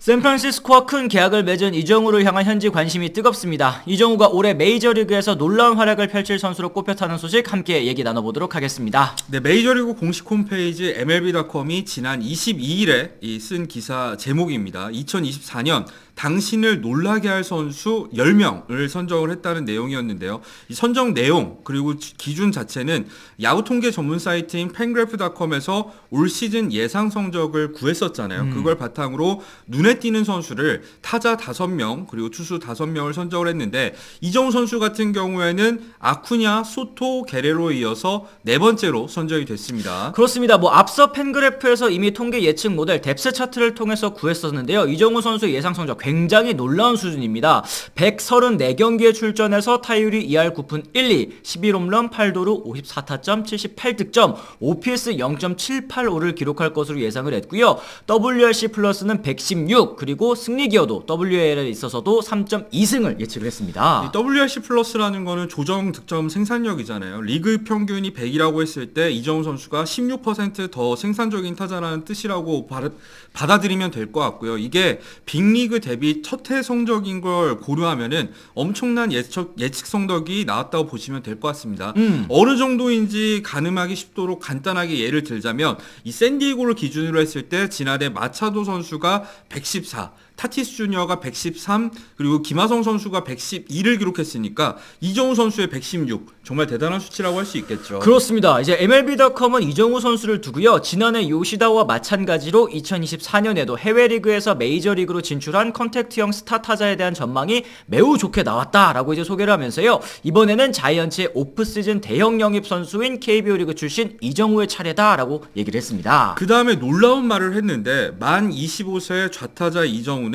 샌프란시스코와 큰 계약을 맺은 이정우를 향한 현지 관심이 뜨겁습니다. 이정우가 올해 메이저리그에서 놀라운 활약을 펼칠 선수로 꼽혔다는 소식 함께 얘기 나눠보도록 하겠습니다. 네, 메이저리그 공식 홈페이지 MLB.com이 지난 22일에 쓴 기사 제목입니다. 2024년 당신을 놀라게 할 선수 10명을 선정을 했다는 내용이었는데요. 이 선정 내용 그리고 기준 자체는 야구 통계 전문 사이트인 팬그래프닷컴에서 올 시즌 예상 성적을 구했었잖아요. 그걸 바탕으로 눈에 띄는 선수를 타자 5명 그리고 투수 5명을 선정을 했는데 이정우 선수 같은 경우에는 아쿠냐, 소토, 게레로에 이어서 네 번째로 선정이 됐습니다. 그렇습니다. 앞서 팬그래프에서 이미 통계 예측 모델 뎁스 차트를 통해서 구했었는데요. 이정우 선수의 예상 성적 굉장히 놀라운 수준입니다. 134경기에 출전해서 타율이 2할 9푼 1리, 11홈런 8도루 54타점 78득점, OPS 0.785를 기록할 것으로 예상을 했고요. WRC 플러스는 116, 그리고 승리 기여도 WAL에 있어서도 3.2승을 예측을 했습니다. 이 WRC 플러스라는 거는 조정 득점 생산력이잖아요. 리그 평균이 100이라고 했을 때 이정우 선수가 16% 더 생산적인 타자라는 뜻이라고 받아들이면 될 것 같고요. 이게 빅리그 대비 첫 해 성적인 걸 고려하면은 엄청난 예측 성적이 나왔다고 보시면 될 것 같습니다. 어느 정도인지 가늠하기 쉽도록 간단하게 예를 들자면 이 샌디에고를 기준으로 했을 때 지난해 마차도 선수가 114, 타티스 주니어가 113, 그리고 김하성 선수가 112를 기록했으니까 이정우 선수의 116, 정말 대단한 수치라고 할 수 있겠죠. 그렇습니다. 이제 MLB.com은 이정우 선수를 두고요. 지난해 요시다와 마찬가지로 2024년에도 해외 리그에서 메이저리그로 진출한 컨택트형 스타 타자에 대한 전망이 매우 좋게 나왔다라고 이제 소개를 하면서요. 이번에는 자이언츠의 오프시즌 대형 영입 선수인 KBO 리그 출신 이정우의 차례다라고 얘기를 했습니다. 그 다음에 놀라운 말을 했는데 만 25세 좌타자 이정우는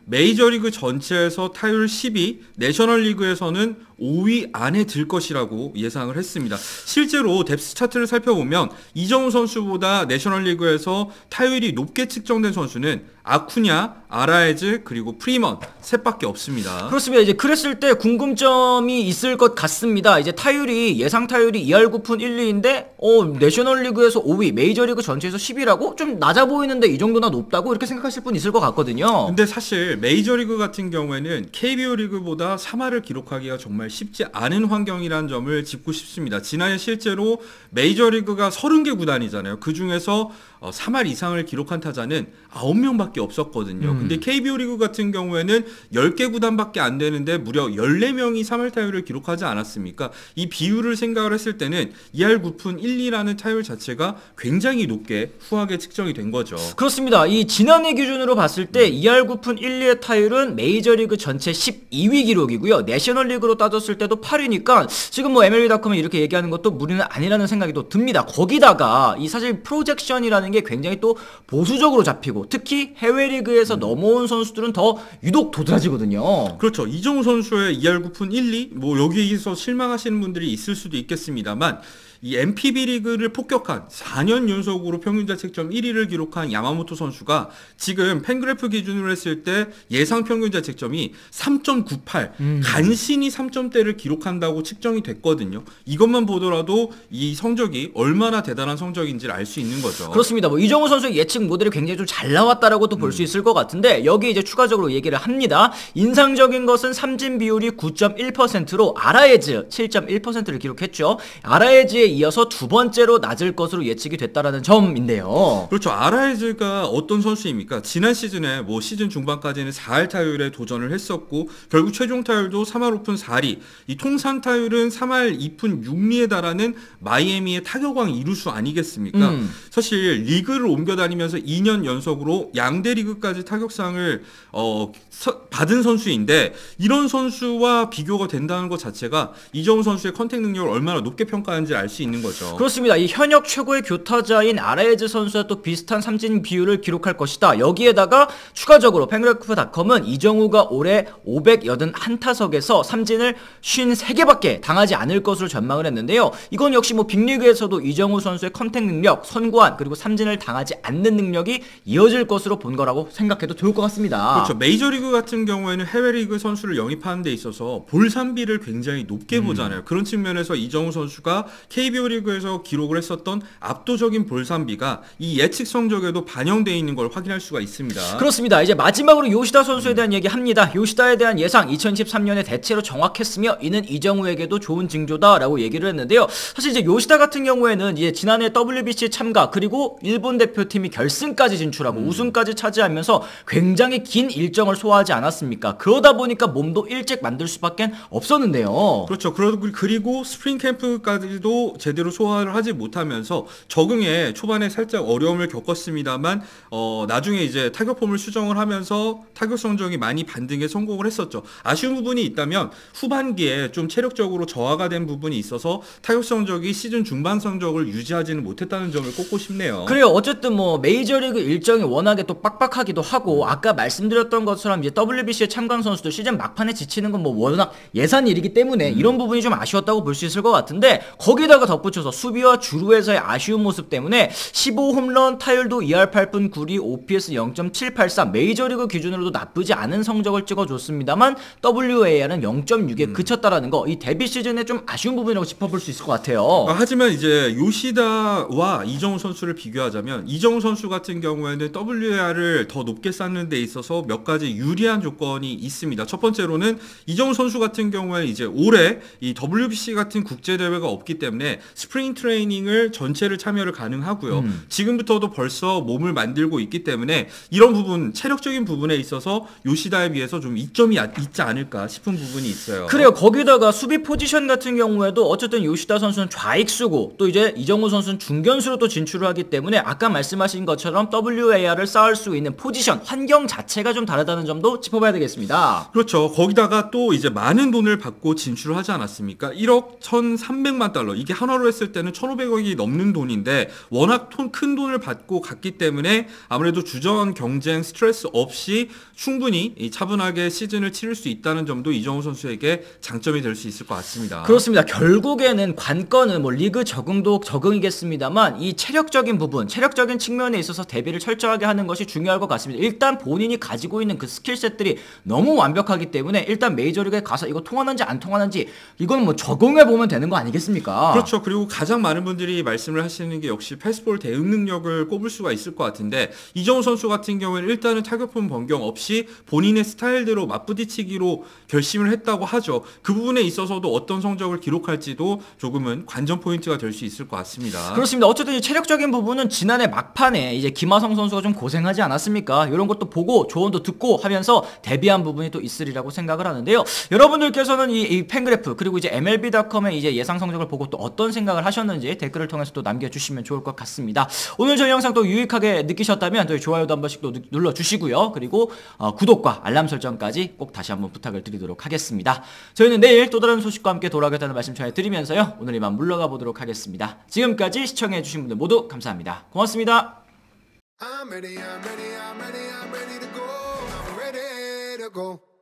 메이저리그 전체에서 타율 10위, 내셔널리그에서는 5위 안에 들 것이라고 예상을 했습니다. 실제로 뎁스 차트를 살펴보면 이정우 선수보다 내셔널리그에서 타율이 높게 측정된 선수는 아쿠냐, 아라에즈, 그리고 프리먼 셋밖에 없습니다. 그렇습니다. 이제 그랬을 때 궁금점이 있을 것 같습니다. 이제 타율이 예상 타율이 2할 9푼 1리인데 내셔널리그에서 5위, 메이저리그 전체에서 10위라고 좀 낮아 보이는데 이 정도나 높다고 이렇게 생각하실 분 있을 것 같거든요. 근데 사실 메이저리그 같은 경우에는 KBO 리그보다 3할을 기록하기가 정말 쉽지 않은 환경이라는 점을 짚고 싶습니다. 지난해 실제로 메이저리그가 30개 구단이잖아요. 그 중에서 3할 이상을 기록한 타자는 9명밖에 없었거든요. 근데 KBO 리그 같은 경우에는 10개 구단밖에 안 되는데 무려 14명이 3할 타율을 기록하지 않았습니까? 이 비율을 생각을 했을 때는 2할 9푼 1리라는 타율 자체가 굉장히 높게 후하게 측정이 된 거죠. 그렇습니다. 이 지난해 기준으로 봤을 때 2할 9푼 1리의 타율은 메이저리그 전체 12위 기록이고요. 내셔널리그로 따졌을 때도 8위니까 지금 MLB.com이 이렇게 얘기하는 것도 무리는 아니라는 생각이 또 듭니다. 거기다가 이 사실 프로젝션이라는 게 굉장히 또 보수적으로 잡히고 특히 해외 리그에서 넘어온 선수들은 더 유독 도드라지거든요. 그렇죠. 이정우 선수의 2할 9푼 1리 여기에서 실망하시는 분들이 있을 수도 있겠습니다만 이 MPB 리그를 폭격한 4년 연속으로 평균자책점 1위를 기록한 야마모토 선수가 지금 팬그래프 기준으로 했을 때 예상 평균자책점이 3.98 간신히 3점대를 기록한다고 측정이 됐거든요. 이것만 보더라도 이 성적이 얼마나 대단한 성적인지를 알 수 있는 거죠. 그렇습니다. 이정우 선수의 예측 모델이 굉장히 좀 잘 나왔다라고 또 볼 수 있을 것 같은데 여기 이제 추가적으로 얘기를 합니다. 인상적인 것은 삼진 비율이 9.1%로 아라에즈 7.1%를 기록했죠. 아라에즈의 이어서 두 번째로 낮을 것으로 예측이 됐다라는 점인데요. 그렇죠. 아라에즈가 어떤 선수입니까? 지난 시즌에 시즌 중반까지는 4할 타율에 도전을 했었고 결국 최종 타율도 3할 5푼 4리, 이 통산 타율은 3할 2푼 6리에 달하는 마이애미의 타격왕 이루수 아니겠습니까? 사실 리그를 옮겨 다니면서 2년 연속으로 양대 리그까지 타격상을 받은 선수인데 이런 선수와 비교가 된다는 것 자체가 이정우 선수의 컨택 능력을 얼마나 높게 평가하는지 알 수 있는 거죠. 그렇습니다. 이 현역 최고의 교타자인 아라에즈 선수와 또 비슷한 삼진 비율을 기록할 것이다. 여기에다가 추가적으로 팬그래프닷컴은 이정우가 올해 581타석에서 삼진을 53개밖에 당하지 않을 것으로 전망을 했는데요. 이건 역시 빅리그에서도 이정우 선수의 컨택 능력, 선구안 그리고 삼진을 당하지 않는 능력이 이어질 것으로 본 거라고 생각해도 좋을 것 같습니다. 그렇죠. 메이저리그 같은 경우에는 해외리그 선수를 영입하는 데 있어서 볼산비를 굉장히 높게 보잖아요. 그런 측면에서 이정우 선수가 KBO 리그에서 기록을 했었던 압도적인 볼산비가 이 예측 성적에도 반영되어 있는 걸 확인할 수가 있습니다. 그렇습니다. 이제 마지막으로 요시다 선수에 대한 얘기 합니다. 요시다에 대한 예상 2023년에 대체로 정확했으며 이는 이정우에게도 좋은 징조다라고 얘기를 했는데요. 사실 이제 요시다 같은 경우에는 이제 지난해 WBC 참가 그리고 일본 대표팀이 결승까지 진출하고 우승까지 차지하면서 굉장히 긴 일정을 소화하지 않았습니까? 그러다 보니까 몸도 일찍 만들 수밖에 없었는데요. 그렇죠. 그리고 스프링 캠프까지도 제대로 소화를 하지 못하면서 적응에 초반에 살짝 어려움을 겪었습니다만 나중에 이제 타격폼을 수정을 하면서 타격 성적이 많이 반등에 성공을 했었죠. 아쉬운 부분이 있다면 후반기에 좀 체력적으로 저하가 된 부분이 있어서 타격 성적이 시즌 중반 성적을 유지하지는 못했다는 점을 꼽고 싶네요. 그래요. 어쨌든 뭐 메이저리그 일정이 워낙에 또 빡빡하기도 하고 아까 말씀드렸던 것처럼 이제 WBC에 참가한 선수들 시즌 막판에 지치는 건 뭐 워낙 예산 일이기 때문에 이런 부분이 좀 아쉬웠다고 볼 수 있을 것 같은데 거기다가 덧붙여서 수비와 주루에서의 아쉬운 모습 때문에 15홈런 타율도 2할 8푼 9리 OPS 0.783 메이저리그 기준으로도 나쁘지 않은 성적을 찍어줬습니다만 WAR은 0.6에 그쳤다라는 거 이 데뷔 시즌에 좀 아쉬운 부분이라고 짚어볼 수 있을 것 같아요. 하지만 이제 요시다와 이정우 선수를 비교하자면 이정우 선수 같은 경우에는 WAR을 더 높게 쌓는 데 있어서 몇 가지 유리한 조건이 있습니다. 첫 번째로는 이정우 선수 같은 경우에 이제 올해 이 WBC 같은 국제 대회가 없기 때문에 스프링 트레이닝을 전체를 참여를 가능하고요. 지금부터도 벌써 몸을 만들고 있기 때문에 이런 부분 체력적인 부분에 있어서 요시다에 비해서 좀 이점이 있지 않을까 싶은 부분이 있어요. 그래요. 거기다가 수비 포지션 같은 경우에도 어쨌든 요시다 선수는 좌익수고 또 이제 이정우 선수는 중견수로 또 진출을 하기 때문에 아까 말씀하신 것처럼 WAR을 쌓을 수 있는 포지션 환경 자체가 좀 다르다는 점도 짚어봐야 되겠습니다. 그렇죠. 거기다가 또 이제 많은 돈을 받고 진출을 하지 않았습니까? 1억 1,300만 달러. 이게 한화로 했을 때는 1,500억이 넘는 돈인데 워낙 큰 돈을 받고 갔기 때문에 아무래도 주전 경쟁 스트레스 없이 충분히 차분하게 시즌을 치를 수 있다는 점도 이정우 선수에게 장점이 될 수 있을 것 같습니다. 그렇습니다. 결국에는 관건은 뭐 리그 적응도 적응이겠습니다만 이 체력적인 부분, 체력적인 측면에 있어서 대비를 철저하게 하는 것이 중요할 것 같습니다. 일단 본인이 가지고 있는 그 스킬셋들이 너무 완벽하기 때문에 일단 메이저리그에 가서 이거 통하는지 안 통하는지 이건 뭐 적응해 보면 되는 거 아니겠습니까? 그렇죠. 그리고 가장 많은 분들이 말씀을 하시는 게 역시 패스볼 대응 능력을 꼽을 수가 있을 것 같은데 이정우 선수 같은 경우에는 일단은 타격폼 변경 없이 본인의 스타일대로 맞부딪히기로 결심을 했다고 하죠. 그 부분에 있어서도 어떤 성적을 기록할지도 조금은 관전 포인트가 될 수 있을 것 같습니다. 그렇습니다. 어쨌든 이 체력적인 부분은 지난해 막판에 이제 김하성 선수가 좀 고생하지 않았습니까? 이런 것도 보고 조언도 듣고 하면서 데뷔한 부분이 또 있으리라고 생각을 하는데요. 여러분들께서는 이 팬그래프 그리고 이제 MLB.com의 이제 예상 성적을 보고 또 어떤 생각을 하셨는지 댓글을 통해서 또 남겨주시면 좋을 것 같습니다. 오늘 저희 영상 또 유익하게 느끼셨다면 저희 좋아요도 한 번씩 또 눌러주시고요. 그리고 구독과 알람 설정까지 꼭 다시 한번 부탁을 드리도록 하겠습니다. 저희는 내일 또 다른 소식과 함께 돌아오겠다는 말씀 전해드리면서요. 오늘 이만 물러가 보도록 하겠습니다. 지금까지 시청해주신 분들 모두 감사합니다. 고맙습니다. I'm ready to go. I'm ready to go.